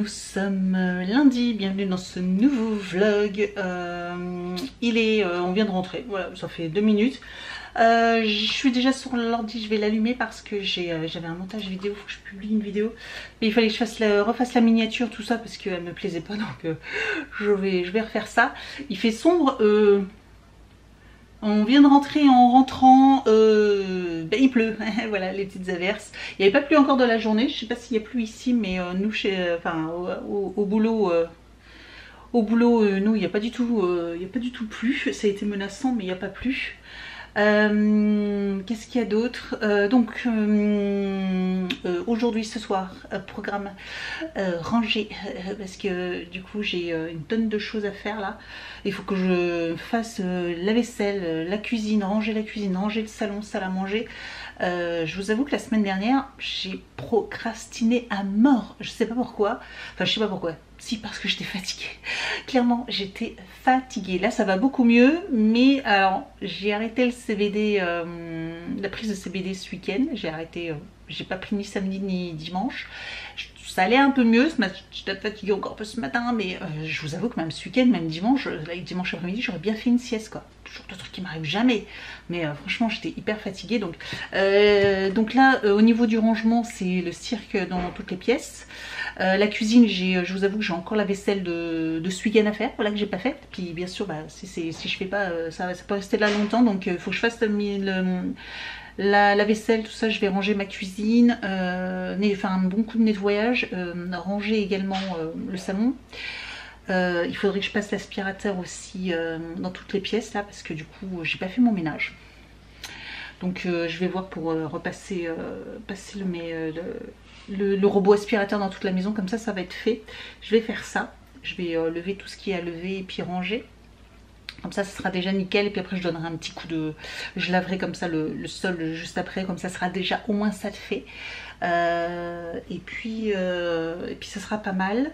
nous sommes lundi, bienvenue dans ce nouveau vlog. On vient de rentrer, voilà, ça fait 2 minutes. Je suis déjà sur l'ordi, je vais l'allumer parce que j'avais un montage vidéo, il faut que je publie une vidéo. Mais il fallait que je refasse la miniature, tout ça, parce qu'elle me plaisait pas, donc je vais refaire ça. Il fait sombre, on vient de rentrer, en rentrant, il pleut, voilà les petites averses. Il n'y avait pas plu encore de la journée, je sais pas s'il y a plu ici, mais nous, au boulot, nous il n'y a pas du tout plu. Ça a été menaçant, mais il n'y a pas plu. Qu'est-ce qu'il y a d'autre? Aujourd'hui, ce soir, programme rangé, parce que du coup j'ai une tonne de choses à faire là. Il faut que je fasse la vaisselle, la cuisine, ranger le salon, salle à manger. Je vous avoue que la semaine dernière j'ai procrastiné à mort, je sais pas pourquoi, enfin je sais pas pourquoi, si, parce que j'étais fatiguée, clairement j'étais fatiguée. Là ça va beaucoup mieux, mais alors j'ai arrêté le CBD, la prise de CBD ce week-end, j'ai arrêté, j'ai pas pris ni samedi ni dimanche. Ça allait un peu mieux, j'étais fatiguée encore un peu ce matin, mais je vous avoue que même ce week-end, même dimanche, dimanche après-midi, j'aurais bien fait une sieste quoi. Toujours de trucs qui m'arrivent jamais, mais franchement j'étais hyper fatiguée. Donc là, au niveau du rangement, c'est le cirque dans toutes les pièces. La cuisine, je vous avoue que j'ai encore la vaisselle de ce week-end à faire, voilà, que j'ai pas faite. Puis bien sûr, si je fais pas, ça peut rester là longtemps, donc il faut que je fasse la vaisselle, tout ça. Je vais ranger ma cuisine, faire un bon coup de nettoyage, ranger également le salon. Il faudrait que je passe l'aspirateur aussi dans toutes les pièces là, parce que du coup j'ai pas fait mon ménage. Donc je vais voir pour repasser passer le robot aspirateur dans toute la maison, comme ça va être fait. Je vais faire ça, je vais lever tout ce qui est à lever et puis ranger. Comme ça sera déjà nickel, et puis après je donnerai un petit coup de... Je laverai comme ça le sol juste après, comme ça sera déjà au moins ça de fait. Et puis ça sera pas mal.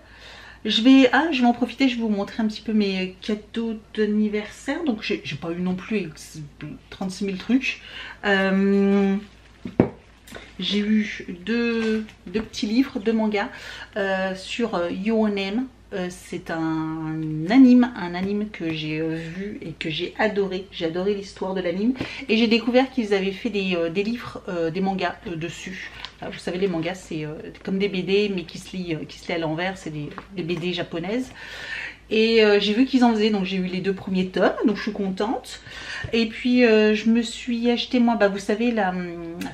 Je vais en profiter, je vais vous montrer un petit peu mes cadeaux d'anniversaire. Donc j'ai pas eu non plus 36 000 trucs. J'ai eu deux petits livres, 2 mangas sur Your Name. C'est un anime que j'ai vu et que j'ai adoré. J'ai adoré l'histoire de l'anime. Et j'ai découvert qu'ils avaient fait des livres, des mangas dessus. Alors, vous savez, les mangas, c'est comme des BD, mais qui se lit à l'envers. C'est des BD japonaises. Et j'ai vu qu'ils en faisaient, donc j'ai eu les 2 premiers tomes, donc je suis contente. Et puis je me suis acheté, moi, vous savez, la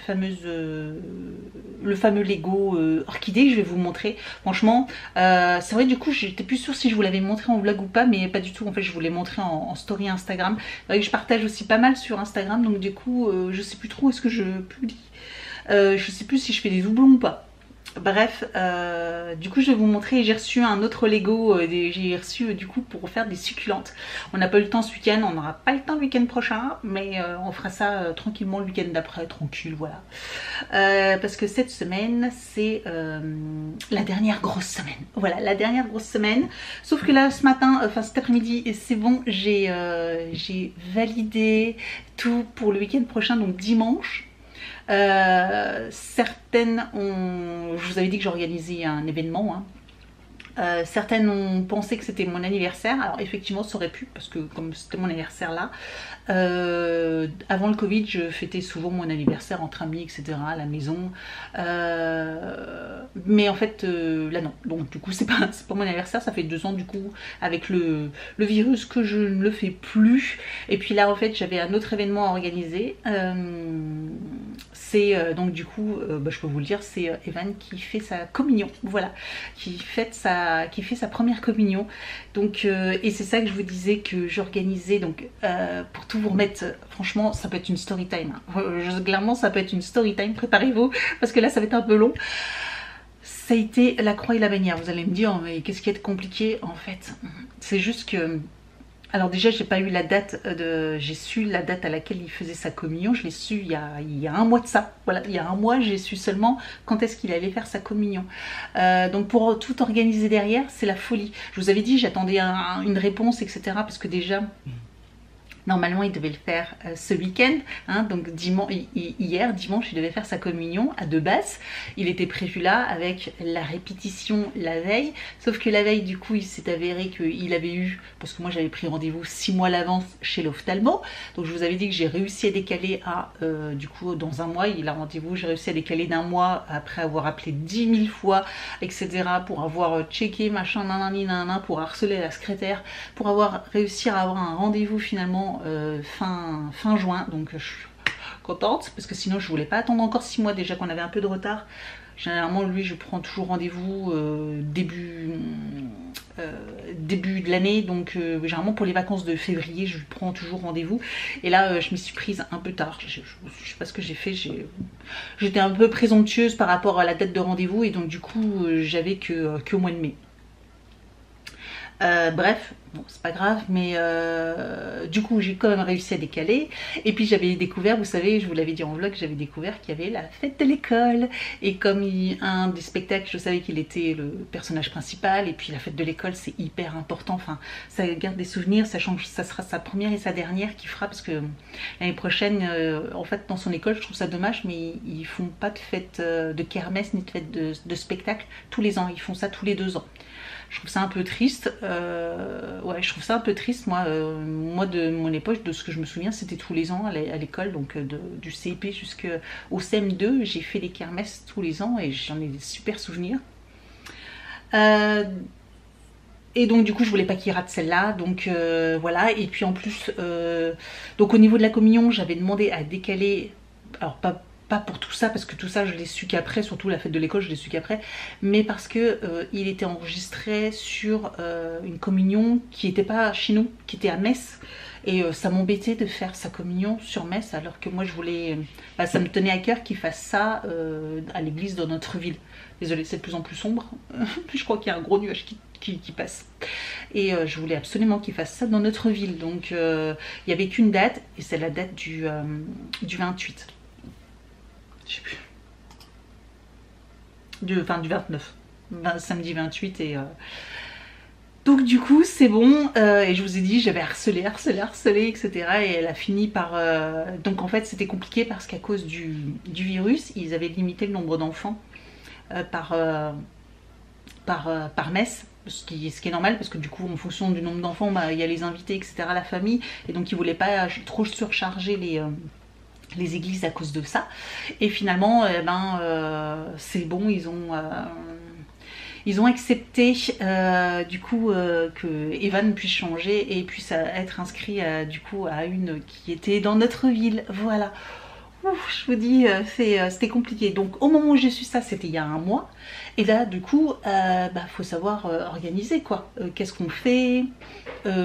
fameuse, le fameux Lego Orchidée, je vais vous montrer. Franchement, c'est vrai, du coup, j'étais plus sûre si je vous l'avais montré en vlog ou pas, mais pas du tout. En fait, je vous l'ai montré en story Instagram. C'est vrai que je partage aussi pas mal sur Instagram, donc du coup, je sais plus trop où est-ce que je publie. Je sais plus si je fais des doublons ou pas. Bref, du coup je vais vous montrer. J'ai reçu un autre Lego, j'ai reçu du coup pour faire des succulentes. On n'a pas eu le temps ce week-end, on n'aura pas le temps le week-end prochain, mais on fera ça tranquillement le week-end d'après, tranquille, voilà. Parce que cette semaine c'est la dernière grosse semaine. Voilà, la dernière grosse semaine. Sauf que là ce matin, enfin cet après-midi, c'est bon, j'ai validé tout pour le week-end prochain, donc dimanche. Certaines je vous avais dit que j'organisais un événement, hein. Certaines ont pensé que c'était mon anniversaire. Alors effectivement ça aurait pu, parce que comme c'était mon anniversaire là, avant le Covid je fêtais souvent mon anniversaire entre amis, etc. à la maison, mais en fait là non. Donc du coup c'est pas mon anniversaire. Ça fait 2 ans du coup avec le virus que je ne le fais plus. Et puis là en fait j'avais un autre événement à organiser. C'est donc du coup je peux vous le dire, c'est Evan qui fait sa communion, voilà, qui fait sa première communion. Donc et c'est ça que je vous disais que j'organisais. Donc pour tout vous remettre, franchement ça peut être une story time, hein. Clairement ça peut être une story time, préparez-vous parce que là ça va être un peu long. Ça a été la croix et la bannière. Vous allez me dire mais qu'est-ce qui est compliqué? En fait c'est juste que, alors déjà j'ai pas eu la date j'ai su la date à laquelle il faisait sa communion. Je l'ai su il y a 1 mois de ça. Voilà, il y a 1 mois j'ai su seulement quand est-ce qu'il allait faire sa communion. Donc pour tout organiser derrière, c'est la folie. Je vous avais dit j'attendais une réponse, etc. Parce que déjà Normalement, il devait le faire ce week-end, hein, donc hier, dimanche, il devait faire sa communion à deux basses. Il était prévu là avec la répétition la veille, sauf que la veille, du coup, il s'est avéré qu'il avait eu, parce que moi j'avais pris rendez-vous 6 mois à l'avance chez l'ophtalmo, donc je vous avais dit que j'ai réussi à décaler à, du coup, dans un mois, il a rendez-vous, j'ai réussi à décaler d'un mois après avoir appelé 10 000 fois, etc., pour avoir checké, machin, nanani, nanana, pour harceler la secrétaire, pour avoir réussi à avoir un rendez-vous finalement fin juin, donc je suis contente parce que sinon je voulais pas attendre encore 6 mois déjà qu'on avait un peu de retard. Généralement lui je prends toujours rendez-vous début de l'année, donc généralement pour les vacances de février je prends toujours rendez-vous, et là je m'y suis prise un peu tard, je sais pas ce que j'ai fait, j'étais un peu présomptueuse par rapport à la date de rendez-vous, et donc du coup j'avais que au mois de mai. Bref, bon, c'est pas grave, mais du coup j'ai quand même réussi à décaler. Et puis j'avais découvert, vous savez, je vous l'avais dit en vlog, j'avais découvert qu'il y avait la fête de l'école, et comme un des spectacles, je savais qu'il était le personnage principal, et puis la fête de l'école c'est hyper important, enfin ça garde des souvenirs, ça change, ça sera sa première et sa dernière qui fera, parce que l'année prochaine en fait dans son école je trouve ça dommage, mais ils font pas de fête de kermesse ni de fête de spectacle tous les ans, ils font ça tous les 2 ans. Je trouve ça un peu triste, ouais, je trouve ça un peu triste, moi, moi de mon époque, de ce que je me souviens, c'était tous les ans à l'école, donc du CP jusqu'au CM2, j'ai fait les kermesses tous les ans et j'en ai des super souvenirs. Et donc du coup je voulais pas qu'il rate celle-là, donc voilà, et puis en plus, donc au niveau de la communion, j'avais demandé à décaler, alors pas pour tout ça, parce que tout ça je l'ai su qu'après, surtout la fête de l'école je l'ai su qu'après, mais parce que il était enregistré sur une communion qui n'était pas chez nous, qui était à Metz, et ça m'embêtait de faire sa communion sur Metz, alors que moi je voulais, ça me tenait à cœur qu'il fasse ça à l'église dans notre ville. Désolée, c'est de plus en plus sombre, je crois qu'il y a un gros nuage qui passe, et je voulais absolument qu'il fasse ça dans notre ville, donc il n'y avait qu'une date, et c'est la date du 28. Je sais plus. Du 29. Samedi 28, et donc du coup c'est bon, et je vous ai dit j'avais harcelé, etc. Et elle a fini par... Donc en fait c'était compliqué parce qu'à cause du virus, ils avaient limité le nombre d'enfants par messe. Ce qui est normal, parce que du coup en fonction du nombre d'enfants, il y a les invités, etc., la famille, et donc ils voulaient pas trop surcharger les églises à cause de ça. Et finalement c'est bon, ils ont accepté du coup que Evan puisse changer et puisse être inscrit du coup à une qui était dans notre ville, voilà. Ouf, je vous dis, c'était compliqué. Donc au moment où j'ai su ça, c'était il y a un mois. Et là, du coup, faut savoir organiser quoi. Qu'est-ce qu'on fait,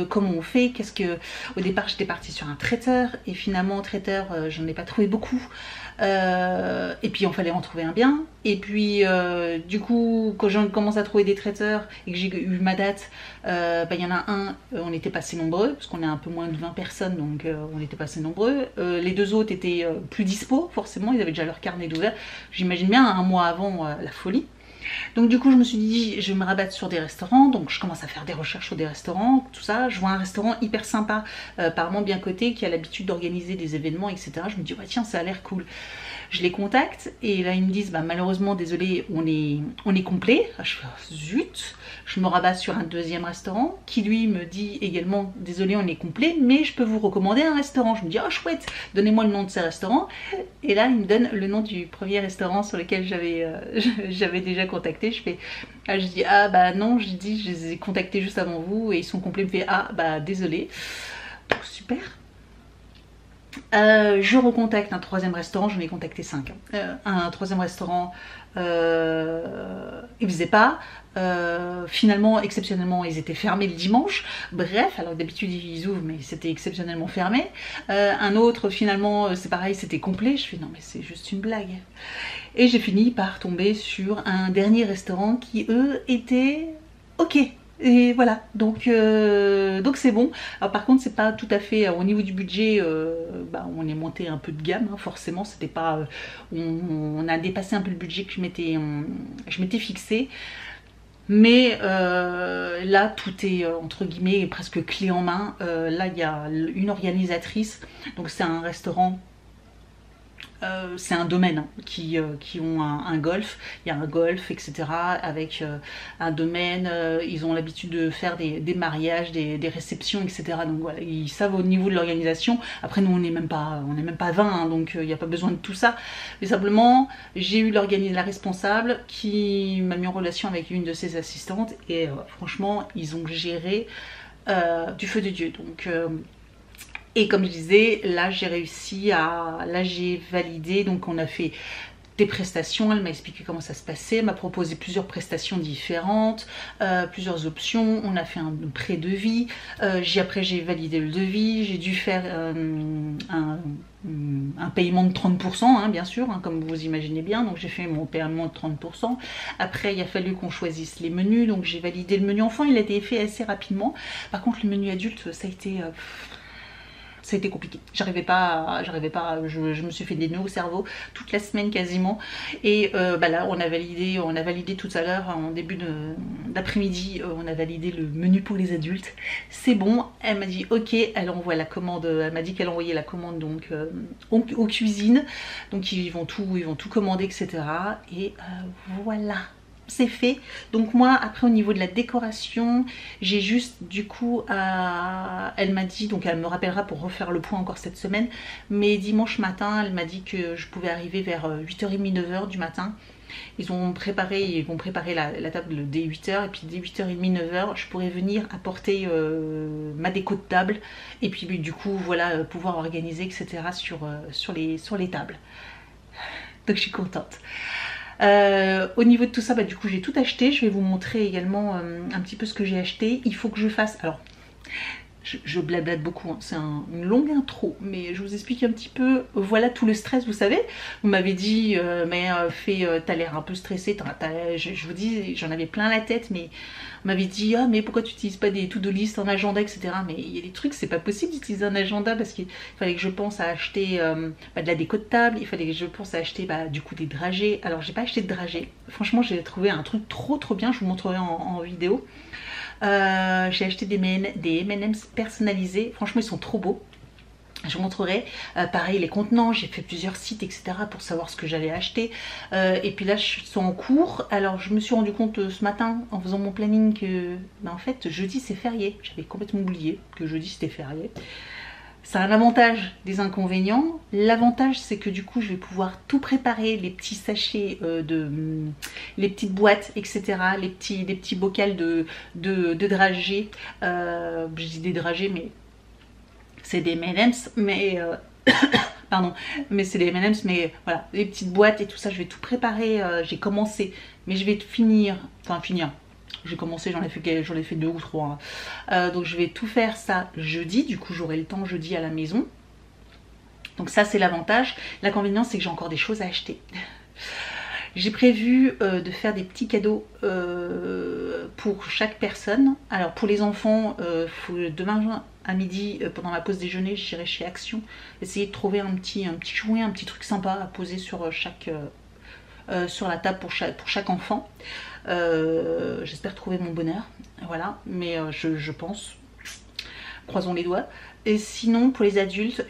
comment on fait. Au départ, j'étais partie sur un traiteur, et finalement, traiteur, j'en ai pas trouvé beaucoup. Et puis, il fallait en trouver un bien. Et puis, du coup, quand j'ai commencé à trouver des traiteurs et que j'ai eu ma date, il y en a un, on était pas assez nombreux, parce qu'on est un peu moins de 20 personnes, donc on était pas assez nombreux. Les 2 autres étaient plus dispo, forcément, ils avaient déjà leur carnet d'ouvert. J'imagine bien un mois avant la folie. Donc du coup je me suis dit, je vais me rabattre sur des restaurants, donc je commence à faire des recherches sur des restaurants, tout ça. Je vois un restaurant hyper sympa, apparemment bien coté, qui a l'habitude d'organiser des événements, etc. Je me dis, ouais, tiens, ça a l'air cool. Je les contacte, et là ils me disent, malheureusement désolé, on est complet. Je fais, oh, zut. Je me rabats sur un deuxième restaurant qui lui me dit également, désolé, on est complet, mais je peux vous recommander un restaurant. Je me dis, oh chouette, donnez-moi le nom de ces restaurants. Et là il me donne le nom du premier restaurant sur lequel j'avais déjà contacté. Je dis, non, je les ai contactés juste avant vous et ils sont complets. Il me fait, désolé. Donc super. Je recontacte un troisième restaurant, j'en ai contacté 5. Un troisième restaurant, ils ne faisaient pas. Finalement, exceptionnellement, ils étaient fermés le dimanche. Bref, alors d'habitude ils ouvrent, mais c'était exceptionnellement fermé. Un autre, finalement, c'est pareil, c'était complet. Je fais, non mais c'est juste une blague. Et j'ai fini par tomber sur un dernier restaurant qui, eux, étaient ok. Et voilà, donc c'est bon. Alors par contre c'est pas tout à fait au niveau du budget, on est monté un peu de gamme, hein, forcément c'était pas, on a dépassé un peu le budget que je m'étais fixé. Mais là, tout est entre guillemets presque clé en main. Là, il y a une organisatrice, donc c'est un restaurant. C'est un domaine hein, qui ont un golf, il y a un golf, etc. avec un domaine, ils ont l'habitude de faire des mariages, des réceptions, etc. Donc voilà, ils savent au niveau de l'organisation. Après nous on n'est même pas 20, hein, donc il n'y a pas besoin de tout ça. Mais simplement, j'ai eu la responsable qui m'a mis en relation avec une de ses assistantes et franchement, ils ont géré du feu de Dieu. Donc et comme je disais, là j'ai réussi à... Là j'ai validé, donc on a fait des prestations, elle m'a expliqué comment ça se passait, elle m'a proposé plusieurs prestations différentes, plusieurs options, on a fait un pré-devis, après j'ai validé le devis, j'ai dû faire un paiement de 30%, hein, bien sûr, hein, comme vous imaginez bien, donc j'ai fait mon paiement de 30%, après il a fallu qu'on choisisse les menus, donc j'ai validé le menu enfant, il a été fait assez rapidement, par contre le menu adulte ça a été compliqué, j'arrivais pas, je me suis fait des nœuds au cerveau toute la semaine quasiment. Et là on a validé tout à l'heure en début d'après-midi, on a validé le menu pour les adultes. C'est bon, elle m'a dit ok, elle envoie la commande, elle m'a dit qu'elle envoyait la commande donc aux cuisines, donc ils vont tout commander, etc. Et voilà. C'est fait. Donc moi après au niveau de la décoration, j'ai juste du coup elle m'a dit, donc elle me rappellera pour refaire le point encore cette semaine, mais dimanche matin elle m'a dit que je pouvais arriver vers 8h30 9h du matin. Ils vont préparer la table dès 8h et puis dès 8h30 9h je pourrais venir apporter ma déco de table et puis du coup voilà pouvoir organiser etc sur les tables. Donc je suis contente. Au niveau de tout ça, du coup j'ai tout acheté. Je vais vous montrer également un petit peu ce que j'ai acheté. Il faut que je fasse... Alors, je blablate beaucoup, hein. C'est une longue intro, mais je vous explique un petit peu. Voilà tout le stress, vous savez. Vous m'avez dit, t'as l'air un peu stressée. Je vous dis, j'en avais plein la tête, mais on m'avait dit, ah mais pourquoi tu n'utilises pas des to-do list, un agenda, etc. Mais il y a des trucs, c'est pas possible d'utiliser un agenda parce qu'il fallait que je pense à acheter de la déco de table, il fallait que je pense à acheter du coup des dragées. Alors j'ai pas acheté de dragées. Franchement, j'ai trouvé un truc trop bien, je vous montrerai en vidéo. J'ai acheté des M&M's personnalisés, franchement ils sont trop beaux. Je vous montrerai. Pareil les contenants, j'ai fait plusieurs sites etc pour savoir ce que j'allais acheter. Et puis là je suis en cours. Alors je me suis rendu compte ce matin en faisant mon planning que en fait jeudi c'est férié. J'avais complètement oublié que jeudi c'était férié. Ça a un avantage, des inconvénients. L'avantage c'est que du coup je vais pouvoir tout préparer, les petits sachets les petites boîtes etc, les petits bocals de dragées. Je dis des dragées mais c'est des M&M's, mais pardon, mais c'est des M&M's, mais voilà, les petites boîtes et tout ça, je vais tout préparer. J'ai commencé, mais je vais finir. J'ai commencé, j'en ai fait 2 ou 3. Donc je vais tout faire ça jeudi. Du coup, j'aurai le temps jeudi à la maison. Donc ça, c'est l'avantage. L'inconvénient, c'est que j'ai encore des choses à acheter. J'ai prévu de faire des petits cadeaux pour chaque personne. Alors pour les enfants, demain à midi, pendant ma pause déjeuner, j'irai chez Action essayer de trouver un petit jouet, un petit truc sympa à poser sur la table pour chaque enfant. J'espère trouver mon bonheur, voilà, mais je pense, croisons les doigts. Et sinon pour les adultes,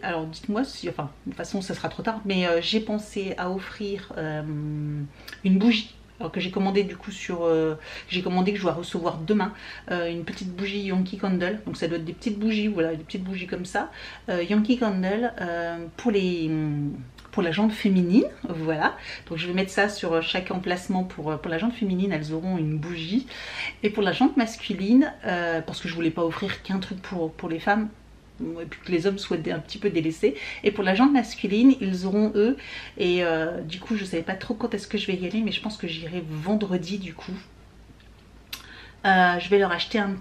alors dites-moi si, enfin de toute façon ça sera trop tard, mais j'ai pensé à offrir une bougie. Alors que j'ai commandé du coup j'ai commandé que je dois recevoir demain une petite bougie Yankee Candle. Donc ça doit être des petites bougies, voilà, des petites bougies comme ça. Yankee Candle pour la jante féminine, voilà. Donc je vais mettre ça sur chaque emplacement pour la jante féminine, elles auront une bougie. Et pour la jante masculine, parce que je voulais pas offrir qu'un truc pour les femmes, et puis que les hommes soient un petit peu délaissés. Et pour la jante masculine, ils auront eux. Et du coup, je savais pas trop quand est-ce que je vais y aller, mais je pense que j'irai vendredi du coup. Je vais leur acheter un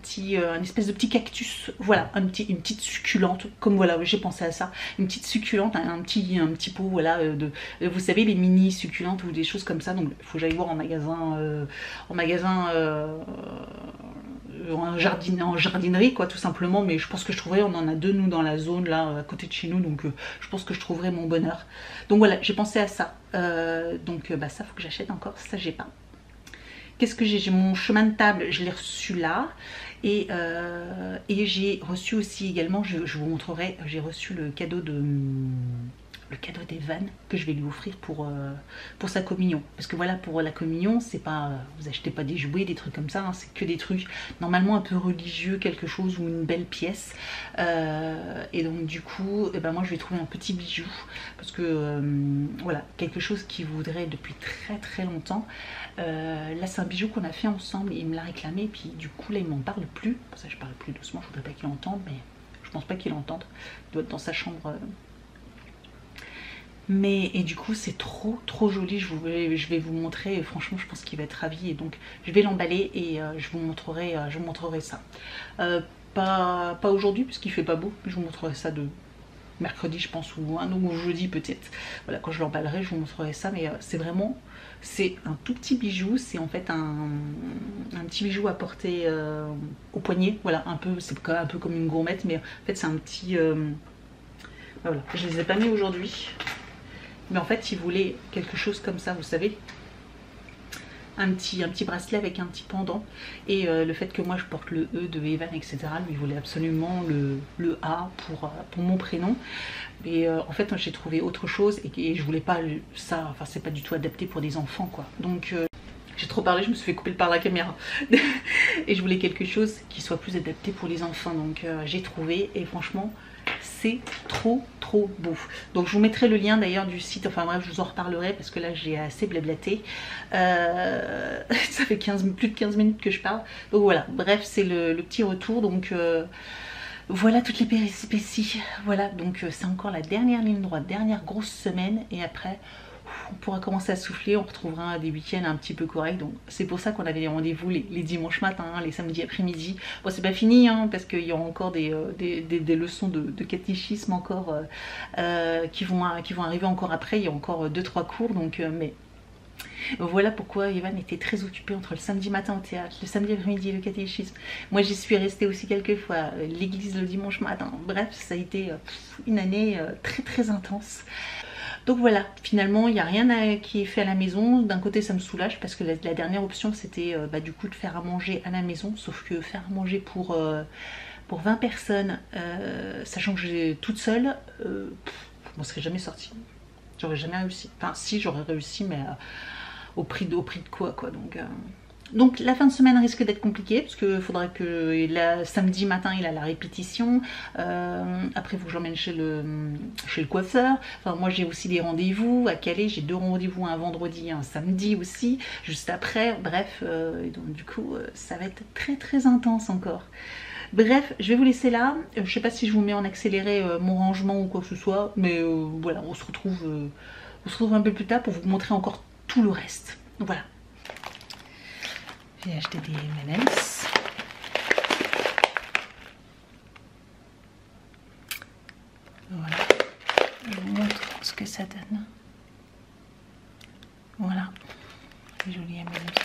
espèce de petit cactus, voilà, une petite succulente, comme voilà, j'ai pensé à ça, une petite succulente, un petit pot, voilà, vous savez les mini succulentes ou des choses comme ça. Donc il faut que j'aille voir en jardinerie quoi, tout simplement. Mais je pense que je trouverai, on en a 2 nous dans la zone là à côté de chez nous, donc je pense que je trouverai mon bonheur. Donc voilà, j'ai pensé à ça. Ça faut que j'achète encore, ça j'ai pas. qu'est-ce que j'ai mon chemin de table, je l'ai reçu là. Et j'ai reçu aussi également, je vous montrerai, j'ai reçu le cadeau d'Evan que je vais lui offrir pour sa communion. Parce que voilà, pour la communion, c'est pas, vous achetez pas des jouets, des trucs comme ça, hein, c'est que des trucs normalement un peu religieux, quelque chose ou une belle pièce. Et donc du coup, eh ben, moi je vais trouver un petit bijou parce que voilà, quelque chose qu'il voudrait depuis très très longtemps. Là c'est un bijou qu'on a fait ensemble et il me l'a réclamé, et puis du coup là il m'en parle plus. Pour ça je parle plus doucement, je voudrais pas qu'il entende, mais je pense pas qu'il entende. Il doit être dans sa chambre. Mais et du coup c'est trop joli, je vais vous montrer, franchement je pense qu'il va être ravi, et donc je vais l'emballer et je vous montrerai ça. Pas aujourd'hui puisqu'il fait pas beau, je vous montrerai ça de mercredi je pense, ou jeudi peut-être. Voilà, quand je l'emballerai je vous montrerai ça, mais c'est vraiment, c'est un tout petit bijou, c'est en fait un petit bijou à porter au poignet, voilà, un peu, c'est un peu comme une gourmette, mais en fait c'est un petit... voilà, je les ai pas mis aujourd'hui. Mais en fait, il voulait quelque chose comme ça, vous savez, un petit bracelet avec un petit pendant. Et le fait que moi je porte le E de Evan, etc., lui il voulait absolument le A pour mon prénom. Et en fait, j'ai trouvé autre chose et je voulais pas ça, enfin c'est pas du tout adapté pour des enfants quoi. Donc j'ai trop parlé, je me suis fait couper par la caméra. Et je voulais quelque chose qui soit plus adapté pour les enfants. Donc j'ai trouvé, et franchement... c'est trop beau. Donc je vous mettrai le lien d'ailleurs du site, enfin bref je vous en reparlerai parce que là j'ai assez blablaté. Ça fait plus de 15 minutes que je parle. Donc voilà, bref c'est le petit retour. Donc voilà toutes les péripéties. Voilà, donc c'est encore la dernière ligne droite, dernière grosse semaine, et après on pourra commencer à souffler, on retrouvera des week-ends un petit peu corrects. Donc c'est pour ça qu'on avait des rendez-vous les dimanches matins, hein, les samedis après-midi. Bon c'est pas fini hein, parce qu'il y aura encore des leçons de catéchisme encore qui vont arriver encore après. Il y a encore 2-3 cours, donc mais voilà pourquoi Evan était très occupé entre le samedi matin au théâtre, le samedi après-midi le catéchisme. Moi j'y suis restée aussi quelques fois, l'église le dimanche matin. Bref, ça a été une année très intense. Donc voilà, finalement il n'y a rien qui est fait à la maison. D'un côté ça me soulage parce que la dernière option c'était du coup de faire à manger à la maison. Sauf que faire à manger pour 20 personnes, sachant que j'ai toute seule, je ne serais jamais sortie. J'aurais jamais réussi. Enfin si, j'aurais réussi, mais au prix de quoi donc la fin de semaine risque d'être compliquée parce qu'il faudrait que samedi matin il a la répétition, après il faut que j'emmène chez le coiffeur. Enfin moi j'ai aussi des rendez-vous à Calais, j'ai 2 rendez-vous, un vendredi et un samedi aussi juste après, bref, et donc du coup ça va être très intense encore. Bref, je vais vous laisser là, je sais pas si je vous mets en accéléré mon rangement ou quoi que ce soit, mais voilà, on se retrouve un peu plus tard pour vous montrer encore tout le reste. Donc voilà. J'ai acheté des M&M's. Voilà. Je vous montre ce que ça donne. Voilà. Les jolis M&M's.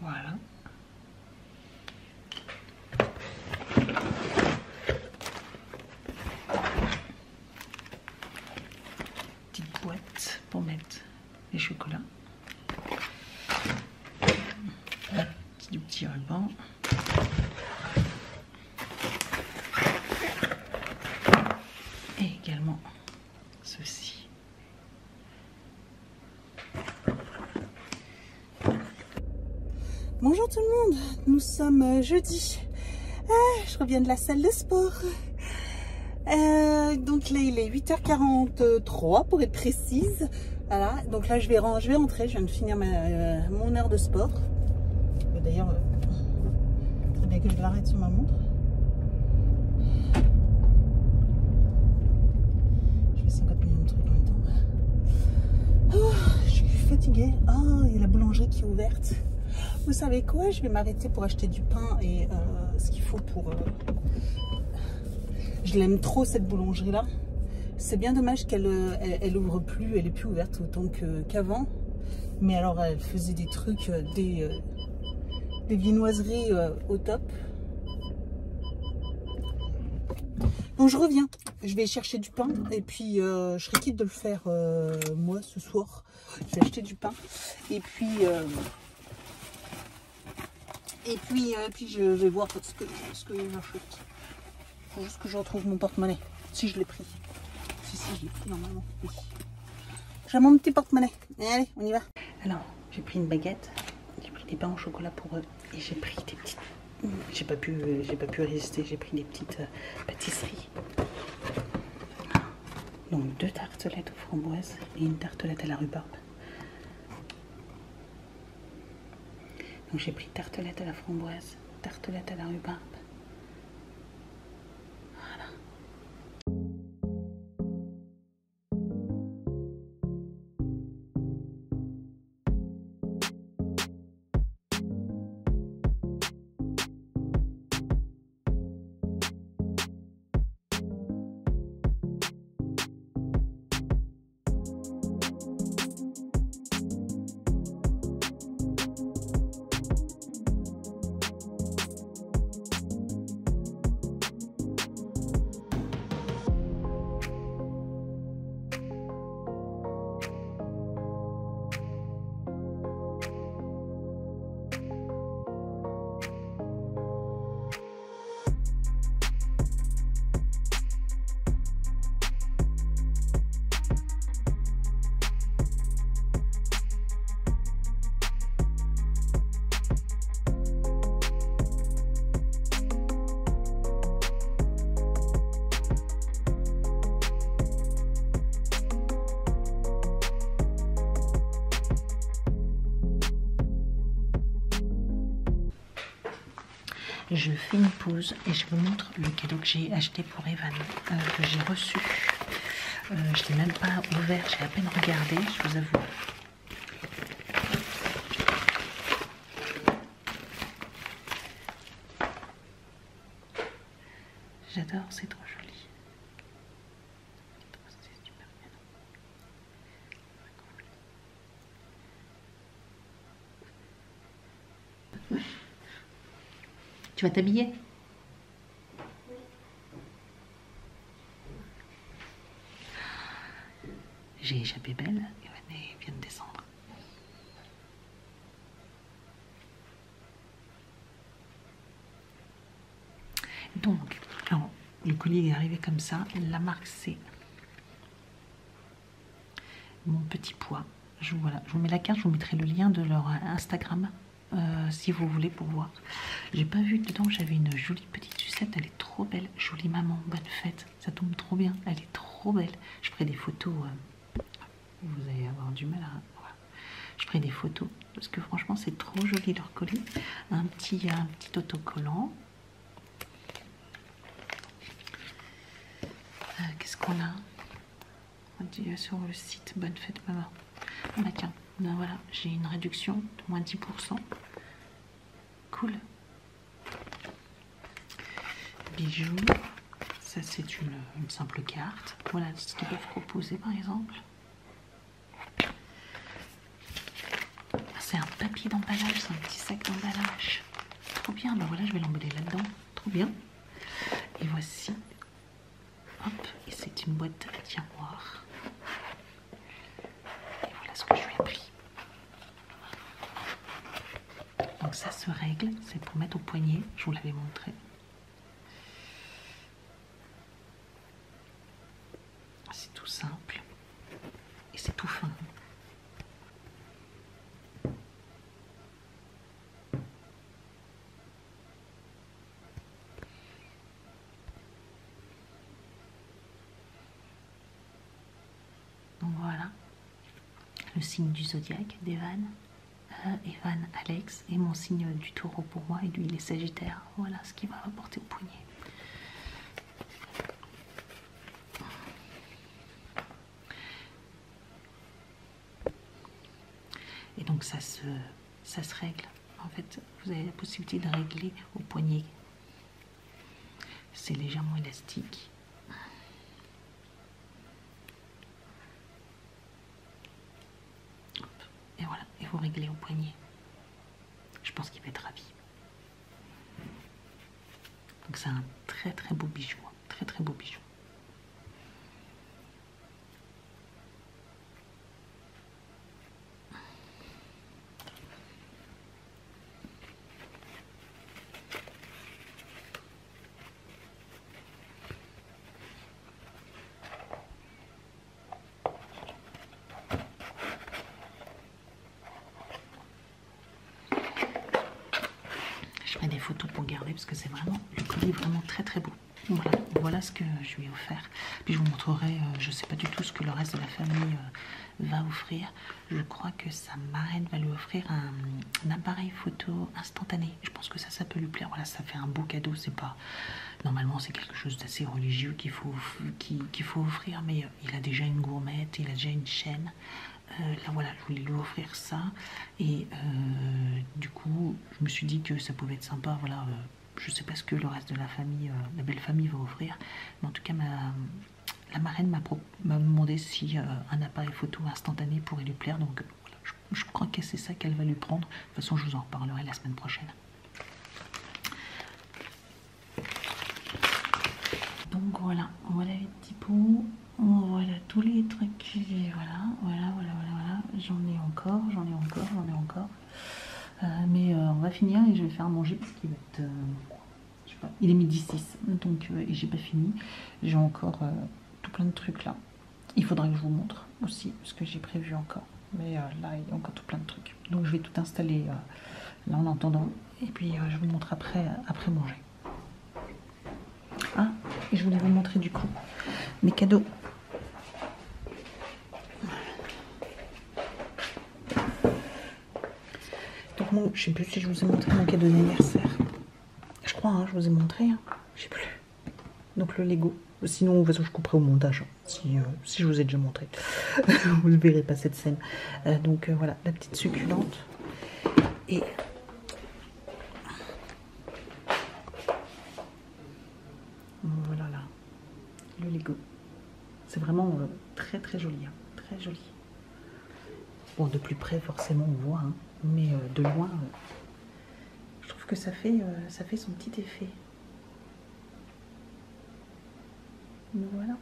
Voilà. Petite boîte pour mettre les chocolats. Du petit ruban. Et également ceci. Bonjour tout le monde, nous sommes jeudi. Je reviens de la salle de sport. Donc là il est 8h43 pour être précise. Voilà, donc là je vais rentrer, je viens de finir mon heure de sport. D'ailleurs, très bien que je l'arrête sur ma montre. Je fais 50 millions de trucs en même temps. Oh, je suis fatiguée. Oh, il y a la boulangerie qui est ouverte. Vous savez quoi, je vais m'arrêter pour acheter du pain et ce qu'il faut pour... Je l'aime trop cette boulangerie là. C'est bien dommage qu'elle elle ouvre plus, elle est plus ouverte autant qu'avant. Mais alors elle faisait des trucs, des viennoiseries au top. Donc je reviens, je vais chercher du pain et puis je serais quitte de le faire moi ce soir. Je vais acheter du pain et puis je vais voir ce que j'achète. Il faut juste que je retrouve mon porte-monnaie, si je l'ai pris. Si, je l'ai pris normalement, oui. J'ai mon petit porte-monnaie. Allez, on y va. Alors, j'ai pris une baguette, j'ai pris des pains au chocolat pour eux et j'ai pris des petites... J'ai pas pu résister, j'ai pris des petites pâtisseries. Donc 2 tartelettes aux framboises et une tartelette à la rhubarbe. Donc j'ai pris tartelette à la framboise, tartelette à la rhubarbe. Voilà. Je fais une pause et je vous montre le cadeau que j'ai acheté pour Evan, que j'ai reçu. Je ne l'ai même pas ouvert, j'ai à peine regardé, je vous avoue. J'adore, c'est trop joli. C'est super bien. Tu vas t'habiller? J'ai échappé belle et vient de descendre. Donc, alors, le colis est arrivé comme ça. La marque, c'est Mon Petit Pois. Voilà, je vous mets la carte, je vous mettrai le lien de leur Instagram. Si vous voulez pour voir. J'ai pas vu dedans, j'avais une jolie petite sucette, elle est trop belle. Jolie maman, bonne fête, ça tombe trop bien, elle est trop belle. Je ferai des photos, vous allez avoir du mal à... Voilà. Je ferai des photos, parce que franchement c'est trop joli leur colis. Un petit autocollant. Qu'est-ce qu'on a? On dit sur le site, bonne fête maman. Ah bah tiens, ben voilà, j'ai une réduction de moins 10%. Cool. Bijoux. Ça c'est une simple carte. Voilà ce qu'ils peuvent proposer par exemple. C'est un papier d'emballage, c'est un petit sac d'emballage. Trop bien, ben voilà, je vais l'emballer là-dedans. Trop bien. Et voici. Hop, et c'est une boîte à tiroir. Et voilà ce que je lui ai pris. Donc ça se règle, c'est pour mettre au poignet, je vous l'avais montré. C'est tout simple et c'est tout fin. Donc voilà, le signe du zodiaque d'Evan. Evan, Alex, et mon signe du taureau pour moi, et lui il est sagittaire. Voilà ce qu'il va apporter au poignet. Et donc ça se règle. En fait, vous avez la possibilité de régler au poignet. C'est légèrement élastique. réglé au poignet. Je pense qu'il va être ravi. Donc c'est un très très beau bijou, très très beau bijou. Je ferai des photos pour garder parce que c'est vraiment, le collier est vraiment très très beau. Voilà, voilà ce que je lui ai offert. Puis je vous montrerai, je ne sais pas du tout ce que le reste de la famille va offrir. Je crois que sa marraine va lui offrir un appareil photo instantané. Je pense que ça peut lui plaire. Voilà, ça fait un beau cadeau. C'est pas, normalement c'est quelque chose d'assez religieux qu'il faut offrir, mais il a déjà une gourmette, il a déjà une chaîne. Là voilà, je voulais lui offrir ça et du coup je me suis dit que ça pouvait être sympa. Voilà, je sais pas ce que le reste de la famille, la belle famille va offrir, mais en tout cas la marraine m'a demandé si un appareil photo instantané pourrait lui plaire, donc voilà, je crois que c'est ça qu'elle va lui prendre. De toute façon je vous en reparlerai la semaine prochaine. Donc voilà les petits pots. Voilà tous les trucs, voilà, j'en ai encore, mais on va finir et je vais faire manger parce qu'il va être, je sais pas, il est midi 6, donc et j'ai pas fini, j'ai encore tout plein de trucs là. Il faudra que je vous montre aussi ce que j'ai prévu encore, mais là il y a encore tout plein de trucs, donc je vais tout installer là en attendant et puis je vous montre après manger. Ah, et je voulais vous montrer du coup mes cadeaux. Donc moi, je sais plus si je vous ai montré mon cadeau d'anniversaire. Je crois, hein, je vous ai montré. Hein. Je sais plus. Donc le Lego. Sinon, de toute façon, je couperai au montage. Hein, si je vous ai déjà montré. Vous ne verrez pas cette scène. Donc voilà, la petite succulente. Et voilà là, le Lego. C'est vraiment très très joli. Hein, très joli. Bon, de plus près, forcément, on voit. Hein, mais de loin, je trouve que ça fait son petit effet. Donc voilà.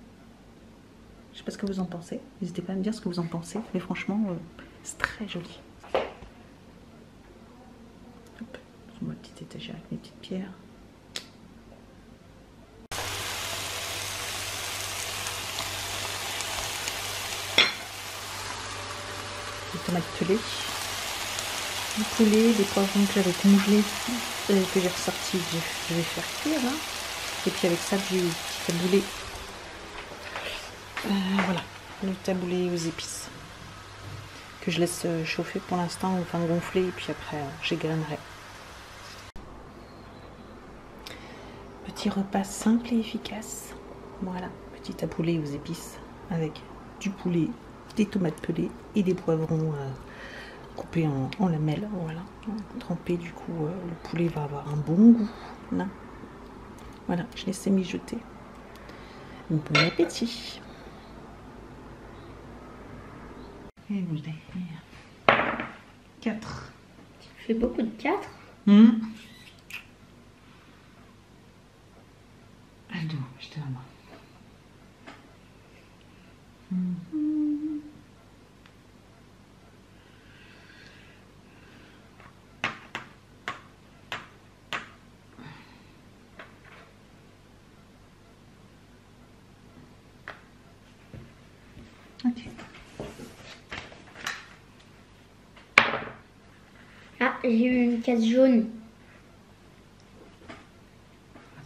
Je sais pas ce que vous en pensez. N'hésitez pas à me dire ce que vous en pensez. Mais franchement, c'est très joli. Hop, sur ma petite étagère avec mes petites pierres. Des tomates pelées. Du poulet, des poivrons que j'avais congelés, que j'ai ressortis, je vais faire cuire là. Et puis avec ça, du petit taboulé. Voilà, le taboulé aux épices. Que je laisse chauffer pour l'instant, enfin gonfler, et puis après j'égrainerai. Petit repas simple et efficace. Voilà, petit taboulé aux épices avec du poulet, des tomates pelées et des poivrons coupé en lamelles, voilà, trempé, du coup le poulet va avoir un bon goût là. Voilà, je laisse mijoter. Bon appétit. Et vous avez 4. Tu fais beaucoup de 4. Allô, je te la main. Ok. Ah, j'ai eu une case jaune.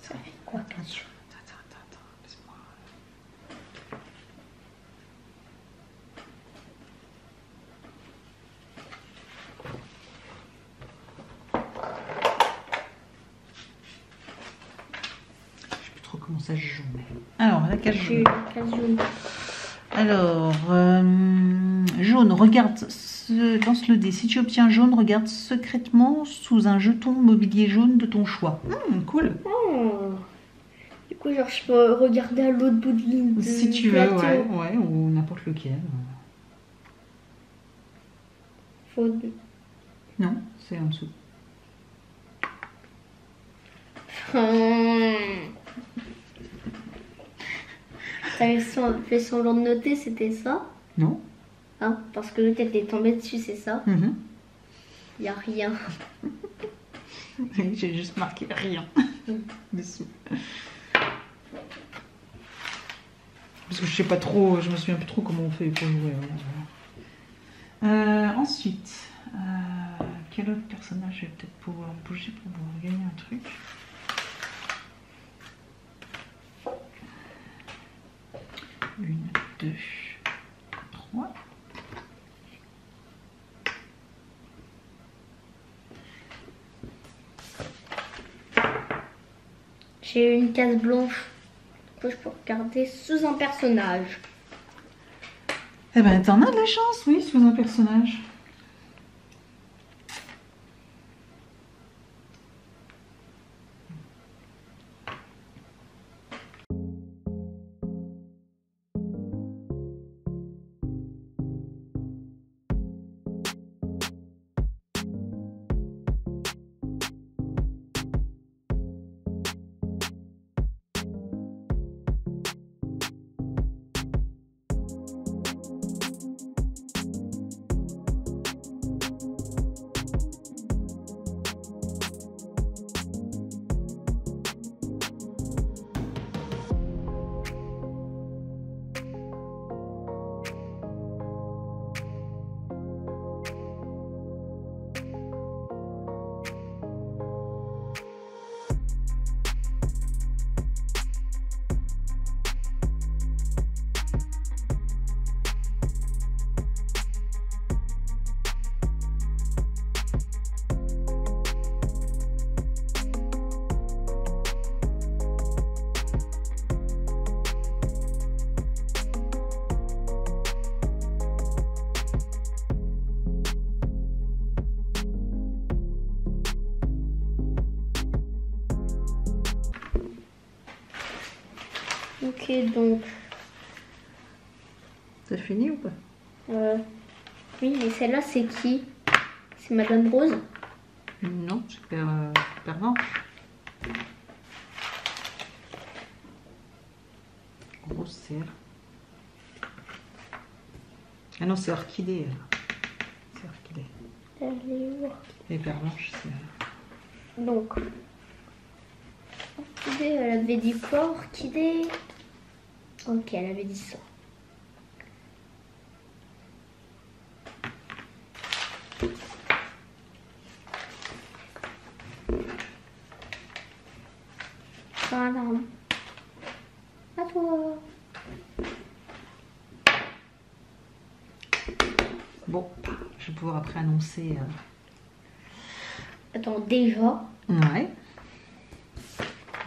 Ça fait quoi, case jaune? Attends, laisse-moi. Je sais plus trop comment ça se joue. Alors, la case jaune. Alors, jaune, regarde, lance le dé. Si tu obtiens jaune, regarde secrètement sous un jeton mobilier jaune de ton choix. Cool. Oh. Du coup, genre, je peux regarder à l'autre bout de l'île. Si tu veux, ouais, ou n'importe lequel. Faut Non, c'est en dessous. T'avais fait semblant de noter, c'était ça? Non. Ah, parce que l'autre était tombée dessus, c'est ça? Y a rien. J'ai juste marqué rien dessous. Parce que je sais pas trop, je me souviens plus trop comment on fait pour jouer. Ensuite, quel autre personnage je vais peut-être pouvoir bouger pour pouvoir gagner un truc. Une, deux, trois. J'ai une case blanche. Du coup, je peux regarder sous un personnage. Eh ben, t'en as de la chance, oui, sous un personnage. Ok, donc. T'as fini ou pas? Oui, mais celle-là, c'est qui? C'est Madame Rose? Non, c'est Pervenche. Grosse serre. Ah non, c'est Orchidée. C'est Orchidée. Elle est où? Et Pervenche, c'est... Donc. Orchidée, elle avait dit quoi, Orchidée? Ok, elle avait dit ça. Voilà. À toi. Bon, je vais pouvoir après annoncer... Attends, déjà. Ouais.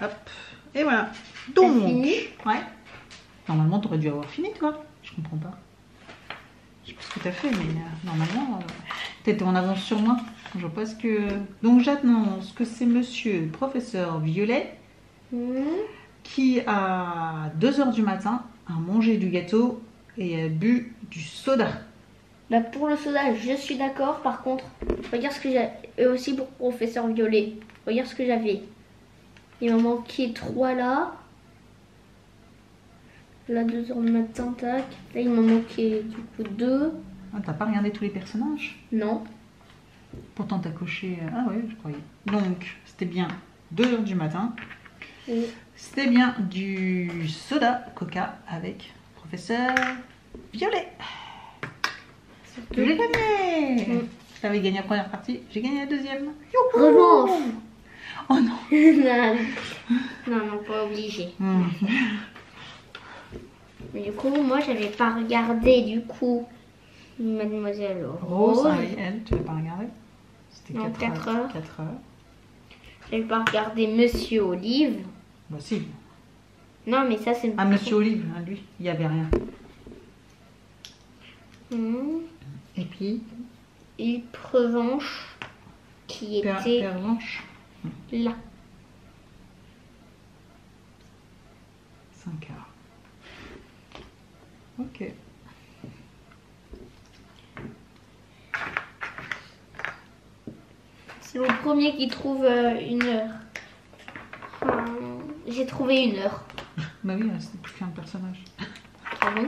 Hop. Et voilà. Donc... T'as fini? Ouais. Normalement, t'aurais dû avoir fini, toi. Je comprends pas. Je sais pas ce que t'as fait, mais normalement, t'étais en avance sur moi. Je vois pas ce que... Donc, j'annonce que c'est monsieur le professeur Violet qui, à 2 h du matin, a mangé du gâteau et a bu du soda. Bah pour le soda, je suis d'accord. Par contre, regarde ce que j'ai. Et aussi pour professeur Violet. Regarde ce que j'avais. Il m'a manqué 3 là. Là, 2 h du matin, tac. Là, il m'a manqué du coup 2. Ah, t'as pas regardé tous les personnages? Non. Pourtant, t'as coché... Ah ouais, je croyais. Donc, c'était bien 2 h du matin. Oui. C'était bien du soda Coca avec professeur Violet. J'ai gagné. J'avais gagné la première partie, j'ai gagné la deuxième. Youhou. Revanche. Oh non. non, pas obligé. Mais du coup, moi, j'avais pas regardé du coup Mademoiselle Rose. Ah oui, elle, tu l'as pas regardé? C'était 4 heures. 4 heures. J'avais pas regardé Monsieur Olive. Bah si. Non, mais ça, c'est... Ah, Monsieur Olive, hein, lui, il n'y avait rien. Et puis Et Prevanche, qui était Pervenche. là. 5 heures. Ok. premier qui trouve une heure. J'ai trouvé une heure. Bah oui, c'est plus qu'un personnage. Ah bon?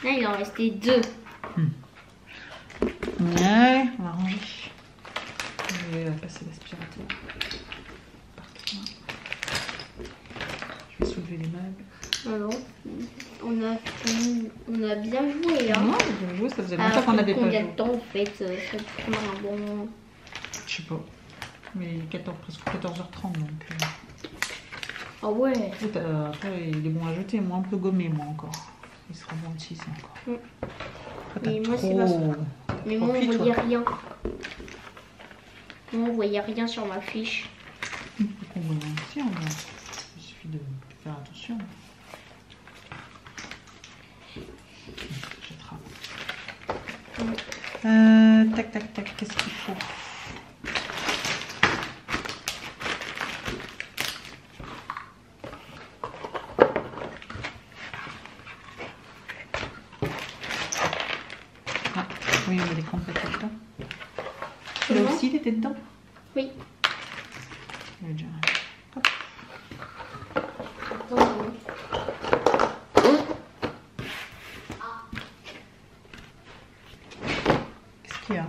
Là, il en restait 2. Ouais, on va ranger. Je vais passer l'aspirateur. Partout. Je vais soulever les meubles. Alors, on a bien joué. Hein. Non, bien joué, ça faisait longtemps qu'on n'avait pas joué. Combien de temps en fait ça prend un bon moment. Je sais pas. Mais presque 14h30 donc. Ah ouais. Après, il est bon à jeter. Moi, un peu gommé, moi encore. Il sera bon aussi, ça encore. Mais moi, c'est pas ça. Mais moi, on voyait rien. Moi, on voyait rien sur ma fiche. On voit rien aussi, il suffit de faire attention. Tac, tac, tac, qu'est-ce qu'il faut? Ah, oui, on a des complétés dedans. Là aussi, il était dedans? Oui. Il y a déjà... Qu'est-ce qu'il y a?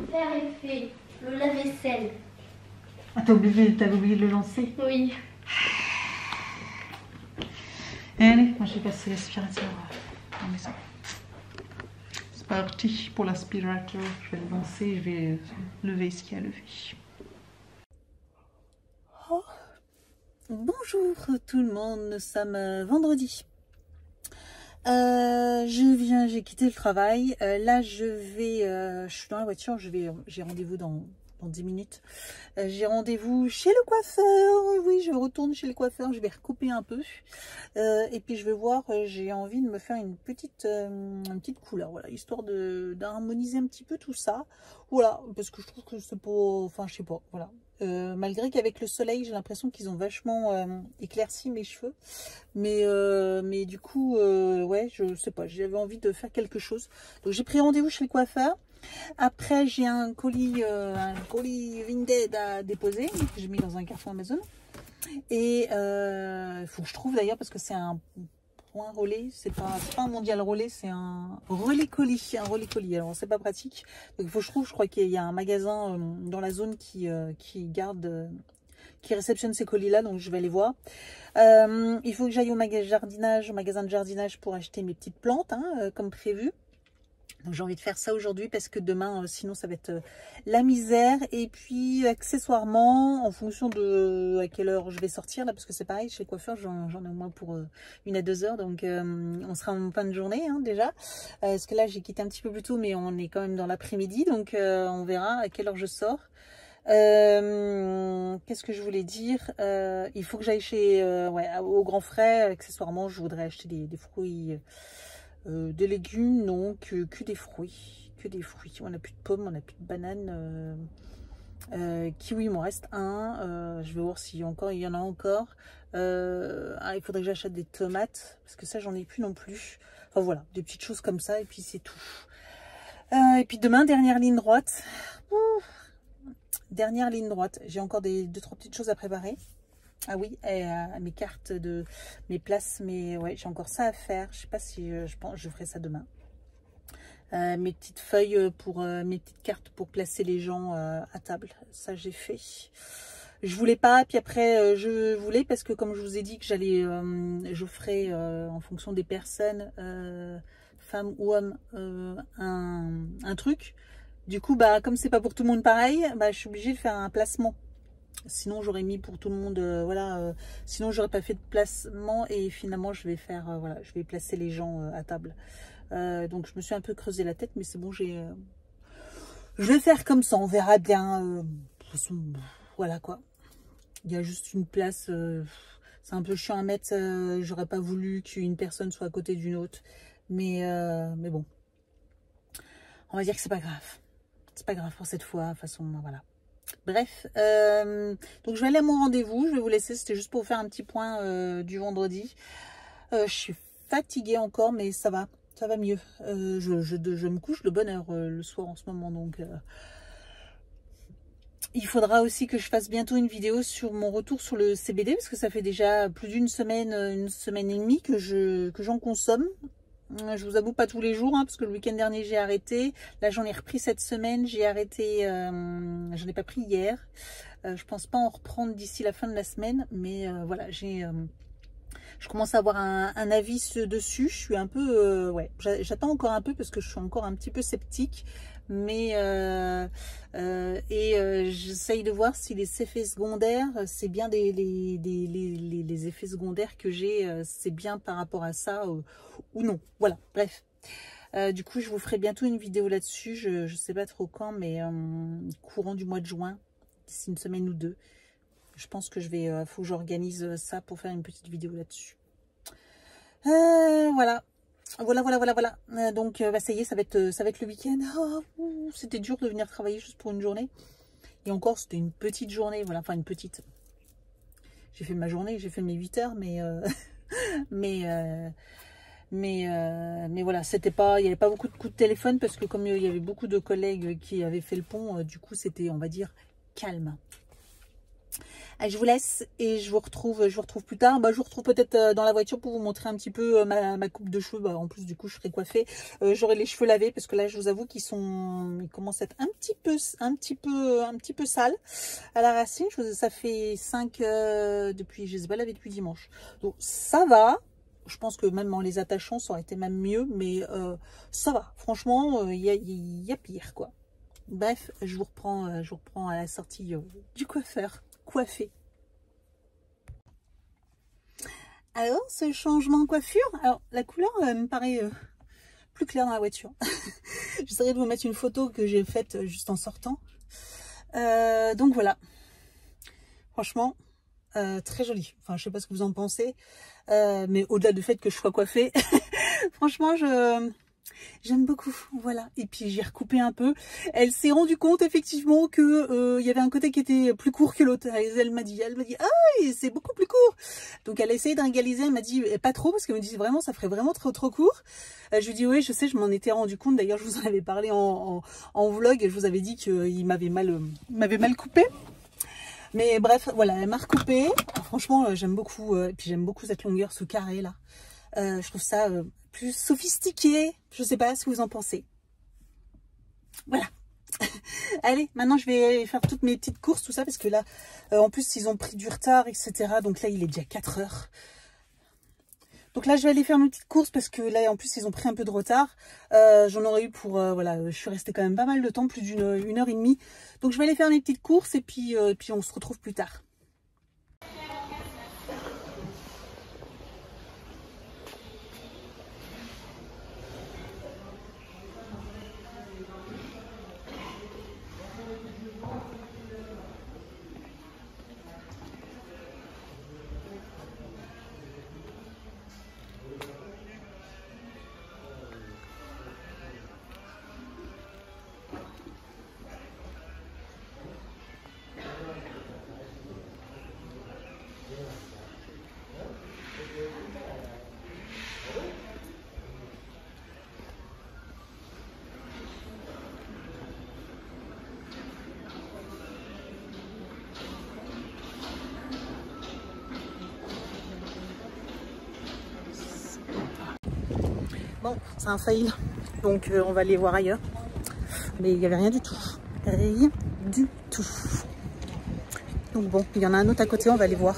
Faire effet, le lave-vaisselle. Ah, t'avais oublié de le lancer? Oui. Allez, moi je vais passer l'aspirateur à la maison. C'est parti pour l'aspirateur. Je vais le lancer, je vais lever ce qu'il y a à lever. Oh. Bonjour tout le monde, nous sommes vendredi. J'ai quitté le travail. Là, je suis dans la voiture. J'ai rendez-vous dans 10 minutes. J'ai rendez-vous chez le coiffeur. Oui, je retourne chez le coiffeur. Je vais recouper un peu. Et puis, je vais voir. J'ai envie de me faire une petite couleur. Voilà, histoire d'harmoniser un petit peu tout ça. Voilà, parce que je trouve que c'est pas... Enfin, je sais pas. Voilà. Malgré qu'avec le soleil, j'ai l'impression qu'ils ont vachement éclairci mes cheveux. Mais du coup, ouais, je sais pas, j'avais envie de faire quelque chose. Donc j'ai pris rendez-vous chez le coiffeur. Après, j'ai un colis Vinted à déposer, que j'ai mis dans un carton Amazon. Et il faut que je trouve d'ailleurs, parce que c'est un point relais, c'est pas un mondial relais, c'est un relais colis. Alors c'est pas pratique. Donc il faut que je trouve, je crois qu'il y a un magasin dans la zone qui réceptionne ces colis-là, donc je vais aller voir. Il faut que j'aille au magasin de jardinage pour acheter mes petites plantes, hein, comme prévu. Donc j'ai envie de faire ça aujourd'hui parce que demain, sinon ça va être la misère. Et puis accessoirement, en fonction de à quelle heure je vais sortir, là, parce que c'est pareil, chez le coiffeur, j'en ai au moins pour 1 à 2 heures. Donc on sera en fin de journée hein, déjà. Parce que là, j'ai quitté un petit peu plus tôt, mais on est quand même dans l'après-midi. Donc on verra à quelle heure je sors. Qu'est-ce que je voulais dire, il faut que j'aille chez au Grand Frais. Accessoirement, je voudrais acheter des fruits, des légumes, non, que des fruits, on n'a plus de pommes, on n'a plus de bananes, kiwi, il m'en reste un. Je vais voir s'il y en a encore. Il faudrait que j'achète des tomates parce que ça j'en ai plus non plus. Enfin voilà, des petites choses comme ça et puis c'est tout. Et puis demain, dernière ligne droite. Dernière ligne droite, j'ai encore 2-3 petites choses à préparer. Ah oui, mes cartes de mes places, mais ouais, j'ai encore ça à faire. Je sais pas si je pense je ferai ça demain. Mes petites feuilles pour mes petites cartes pour placer les gens à table, ça j'ai fait. Je voulais pas, puis après je voulais parce que comme je vous ai dit que je ferai en fonction des personnes, femmes ou hommes, un truc. Du coup, bah, comme c'est pas pour tout le monde pareil, bah, je suis obligée de faire un placement. Sinon, j'aurais mis pour tout le monde, voilà. Sinon, j'aurais pas fait de placement et finalement, je vais faire, voilà, je vais placer les gens à table. Donc, je me suis un peu creusé la tête, mais c'est bon, je vais faire comme ça. On verra bien. De toute façon, voilà quoi. Il y a juste une place. C'est un peu chiant à mettre. J'aurais pas voulu qu'une personne soit à côté d'une autre, mais bon, on va dire que c'est pas grave. C'est pas grave pour cette fois, de toute façon, voilà. Bref, donc je vais aller à mon rendez-vous, je vais vous laisser, c'était juste pour faire un petit point du vendredi. Je suis fatiguée encore, mais ça va. ça va mieux. Je me couche de bonne heure le soir en ce moment, donc il faudra aussi que je fasse bientôt une vidéo sur mon retour sur le CBD, parce que ça fait déjà plus d'une semaine, une semaine et demie que j'en consomme. Je vous avoue, pas tous les jours, hein, parce que le week-end dernier j'ai arrêté. Là j'en ai repris cette semaine, j'ai arrêté, j'en ai pas pris hier. Je pense pas en reprendre d'ici la fin de la semaine, mais voilà, je commence à avoir un avis dessus. Je suis un peu, ouais, j'attends encore un peu parce que je suis encore un petit peu sceptique. Mais j'essaye de voir si les effets secondaires, c'est bien les effets secondaires que j'ai, c'est bien par rapport à ça ou non. Voilà, bref. Du coup, je vous ferai bientôt une vidéo là-dessus. Je sais pas trop quand, mais courant du mois de juin, d'ici une semaine ou deux. Je pense que faut que j'organise ça pour faire une petite vidéo là-dessus. Voilà. Voilà. Donc, bah, ça y est, ça va être le week-end. Oh, c'était dur de venir travailler juste pour une journée. Et encore, c'était une petite journée. Voilà, enfin une petite. J'ai fait ma journée, j'ai fait mes 8 heures, mais voilà, c'était pas, il n'y avait pas beaucoup de coups de téléphone parce que comme il y avait beaucoup de collègues qui avaient fait le pont, du coup, c'était, on va dire, calme. Je vous laisse et je vous retrouve plus tard. Bah, je vous retrouve peut-être dans la voiture pour vous montrer un petit peu ma coupe de cheveux. Bah, en plus, du coup, je serai coiffée. J'aurai les cheveux lavés parce que là, je vous avoue qu'ils commencent à être un petit peu sales à la racine. Ça fait 5 depuis, je les ai pas lavés depuis dimanche. Donc, ça va. Je pense que même en les attachant, ça aurait été même mieux. Mais ça va. Franchement, il y a pire, quoi. Bref, je vous reprends à la sortie du coiffeur. Coiffé. Alors, ce changement de coiffure, alors la couleur me paraît plus claire dans la voiture. J'essaierai de vous mettre une photo que j'ai faite juste en sortant. Donc voilà. Franchement, très joli. Enfin, je sais pas ce que vous en pensez, mais au-delà du fait que je sois coiffée, franchement, j'aime beaucoup, voilà. Et puis j'ai recoupé un peu. Elle s'est rendue compte effectivement que y avait un côté qui était plus court que l'autre. Elle m'a dit, ah, c'est beaucoup plus court. Donc elle a essayé d'égaliser. Elle m'a dit pas trop parce qu'elle me dit vraiment, ça ferait vraiment trop court. Je lui dis oui, je sais, je m'en étais rendu compte. D'ailleurs, je vous en avais parlé en vlog. Et je vous avais dit qu'il m'avait mal coupé. Mais bref, voilà, elle m'a recoupé. Franchement, j'aime beaucoup. Et puis j'aime beaucoup cette longueur, ce carré là. Je trouve ça plus sophistiqué. Je sais pas ce que vous en pensez. Voilà. Allez, maintenant je vais faire toutes mes petites courses, tout ça, parce que là, en plus, ils ont pris du retard, etc. Donc là, il est déjà 4 heures. Donc là, je vais aller faire mes petites courses, parce que là, en plus, ils ont pris un peu de retard. J'en aurais eu pour, voilà, je suis restée quand même pas mal de temps, plus d'une heure et demie. Donc je vais aller faire mes petites courses, et puis on se retrouve plus tard. Bon, c'est un fail, donc on va aller voir ailleurs. Mais il n'y avait rien du tout. Rien du tout. Donc bon, il y en a un autre à côté, on va aller voir.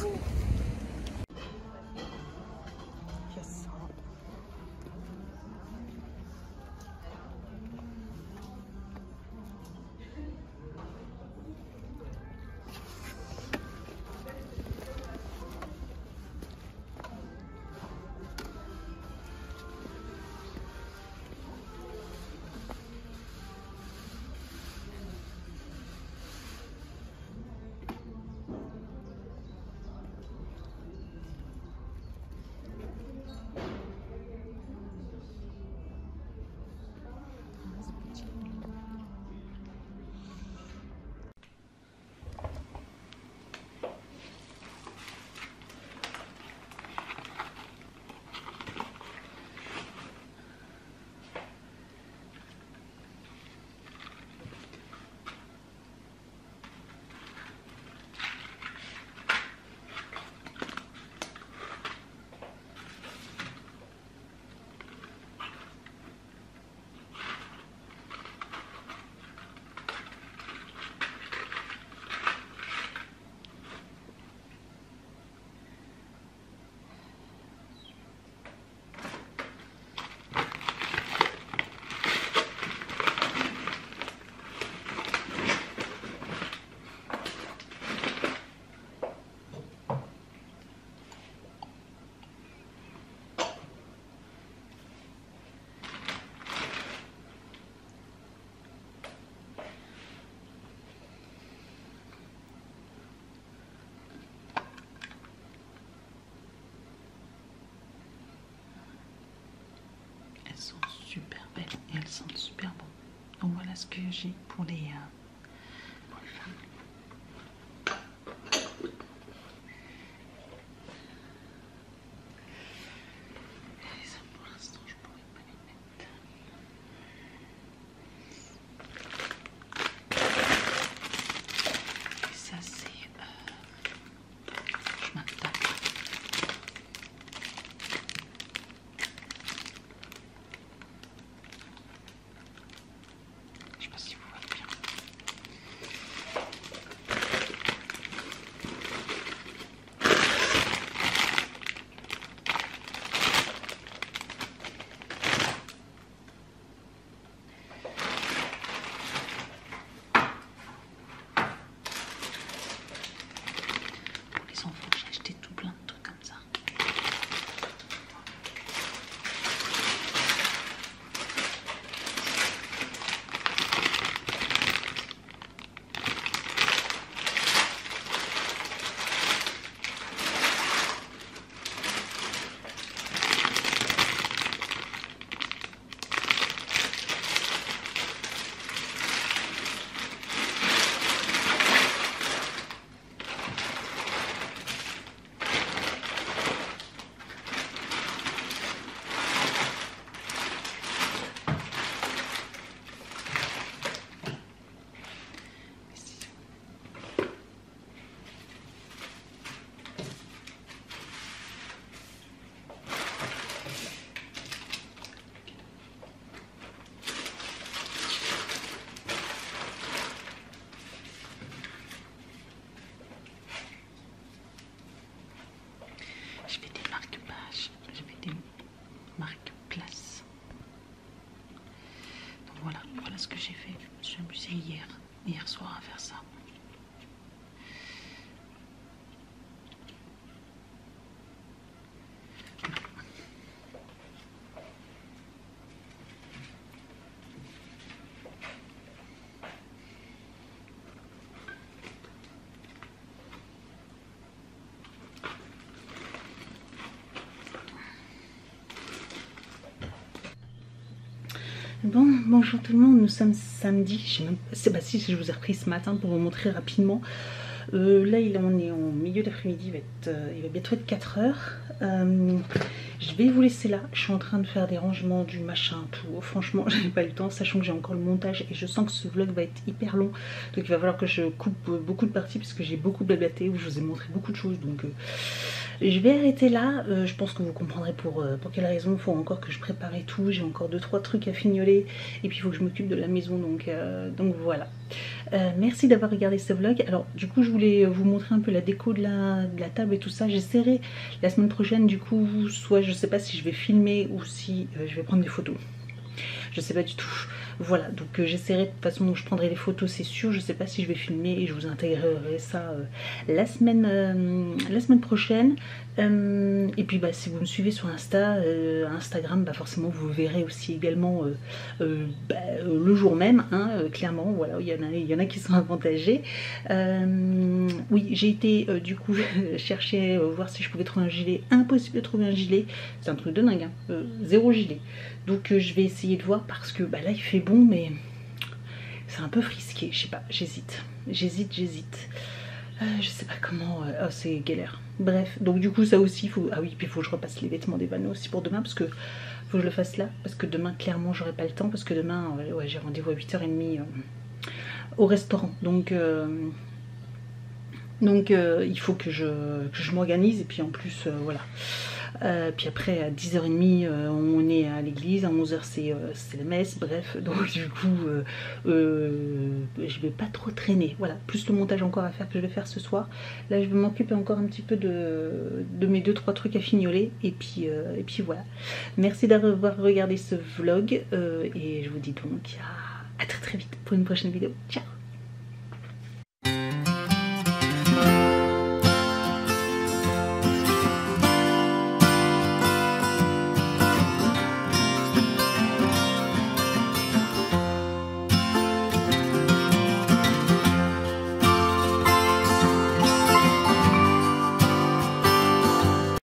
voilà ce que j'ai pour les femmes. Et ça, pour l'instant, je pourrais pas les mettre. Et ça, c'est chemin de table. Je sais pas si vous voyez bien. Pour les enfants, j'ai acheté tout plein de trucs comme ça. Je fais des marque-pages, je fais des marque-places. Donc voilà, voilà ce que j'ai fait. Je me suis amusée hier soir à faire ça. Bon, bonjour tout le monde, nous sommes samedi, je sais même pas, c'est bah si je vous ai repris ce matin pour vous montrer rapidement. Là on est en milieu d'après-midi, il va bientôt être 4 heures. Je vais vous laisser là, je suis en train de faire des rangements du machin, tout. Franchement, j'ai pas eu le temps, sachant que j'ai encore le montage et je sens que ce vlog va être hyper long. Donc il va falloir que je coupe beaucoup de parties parce que j'ai beaucoup blablaté, où je vous ai montré beaucoup de choses. Donc je vais arrêter là. Je pense que vous comprendrez pour quelle raison. Il faut encore que je prépare et tout. J'ai encore 2-3 trucs à fignoler. Et puis il faut que je m'occupe de la maison. Donc voilà. Merci d'avoir regardé ce vlog. Alors du coup je voulais vous montrer un peu la déco de la table et tout ça. J'essaierai la semaine prochaine du coup, soit je sais pas si je vais filmer ou si je vais prendre des photos. Je sais pas du tout. Voilà, donc j'essaierai de toute façon, je prendrai les photos c'est sûr. Je sais pas si je vais filmer et je vous intégrerai ça la semaine prochaine. Et puis bah, si vous me suivez sur Instagram, bah, forcément vous verrez aussi également le jour même, hein, clairement. Voilà, il y en a qui sont avantagés. Oui, j'ai été du coup chercher, voir si je pouvais trouver un gilet. Impossible de trouver un gilet, c'est un truc de dingue, hein. Zéro gilet. Donc je vais essayer de voir parce que bah, là il fait bon mais c'est un peu frisqué, je sais pas, j'hésite. Je sais pas comment, oh c'est galère. Bref, donc du coup ça aussi, ah oui, puis il faut que je repasse les vêtements des vanneaux aussi pour demain parce que faut que je le fasse là. Parce que demain clairement j'aurai pas le temps parce que demain ouais, j'ai rendez-vous à 8h30 au restaurant. Donc il faut que je m'organise et puis en plus voilà. Puis après à 10h30 on est à l'église, à 11h c'est la messe, bref, donc du coup je vais pas trop traîner, voilà, plus le montage encore à faire que je vais faire ce soir. Là je vais m'occuper encore un petit peu de mes 2-3 trucs à fignoler et puis voilà. Merci d'avoir regardé ce vlog et je vous dis donc à très très vite pour une prochaine vidéo. Ciao.